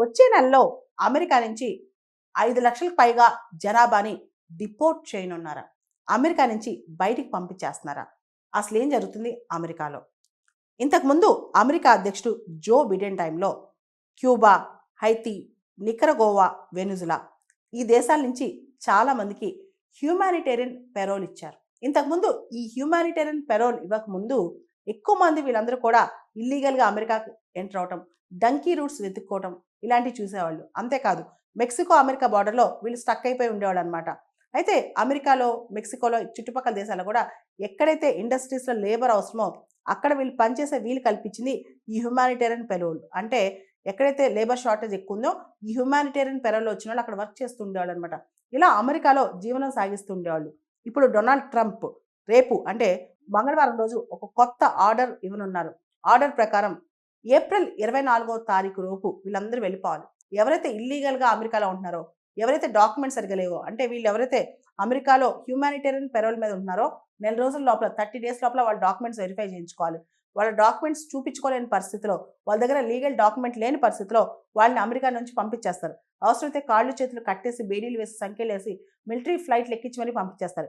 వచ్చే నెలలో అమెరికా నుంచి 5 లక్షలకు పైగా జనాభాని డిపోర్ట్ చేయనున్నారా? అమెరికా నుంచి బయటికి పంపించేస్తున్నారా? అసలు ఏం జరుగుతుంది అమెరికాలో? ఇంతకుముందు అమెరికా అధ్యక్షుడు జో బిడెన్ టైంలో క్యూబా, హైతీ, నికరగోవా, వెనుజులా ఈ దేశాల నుంచి చాలామందికి హ్యూమానిటేరియన్ పెరోల్ ఇచ్చారు. ఇంతకుముందు ఈ హ్యూమానిటేరియన్ పెరోల్ ఇవ్వకముందు ఎక్కువ మంది వీళ్ళందరూ కూడా ఇల్లీగల్గా అమెరికాకి ఎంటర్ అవటం, డంకీ రూట్స్ వెతుక్కోవటం ఇలాంటివి చూసేవాళ్ళు. అంతేకాదు మెక్సికో అమెరికా బార్డర్లో వీళ్ళు స్టక్ అయిపోయి ఉండేవాళ్ళు అనమాట. అయితే అమెరికాలో, మెక్సికోలో, చుట్టుపక్కల దేశాల్లో కూడా ఎక్కడైతే ఇండస్ట్రీస్లో లేబర్ అవసరమో అక్కడ వీళ్ళు పనిచేసే వీలు కల్పించింది ఈ హ్యూమానిటేరియన్ పెరోల్. అంటే ఎక్కడైతే లేబర్ షార్టేజ్ ఎక్కువ ఉందో ఈ హ్యూమానిటేరియన్ పెరోల్లో వచ్చిన వాళ్ళు అక్కడ వర్క్ చేస్తూ ఉండేవాళ్ళు అనమాట. ఇలా అమెరికాలో జీవనం సాగిస్తూ ఉండేవాళ్ళు. ఇప్పుడు డొనాల్డ్ ట్రంప్ రేపు అంటే మంగళవారం రోజు ఒక కొత్త ఆర్డర్ ఇవ్వనున్నారు. ఆర్డర్ ప్రకారం ఏప్రిల్ 24వ తారీఖు లోపు వీళ్ళందరూ వెళ్ళిపోవాలి. ఎవరైతే ఇల్లీగల్గా అమెరికాలో ఉంటున్నారో, ఎవరైతే డాక్యుమెంట్స్ సరిగ్గా లేవో, అంటే వీళ్ళు ఎవరైతే అమెరికాలో హ్యూమానిటేరియన్ పెరోల్ మీద ఉంటున్నారో నెల రోజుల లోపల 30 డేస్ లోపల వాళ్ళ డాక్యుమెంట్స్ వెరిఫై చేయించుకోవాలి. వాళ్ళ డాక్యుమెంట్స్ చూపించుకోలేని పరిస్థితిలో, వాళ్ళ దగ్గర లీగల్ డాక్యుమెంట్ లేని పరిస్థితిలో వాళ్ళని అమెరికా నుంచి పంపించేస్తారు. అవసరమైతే కాళ్ళు చేతులు కట్టేసి బేడీలు వేసి సంఖ్యలేసి మిలిటరీ ఫ్లైట్లు ఎక్కించి మరీ పంపించేస్తారు.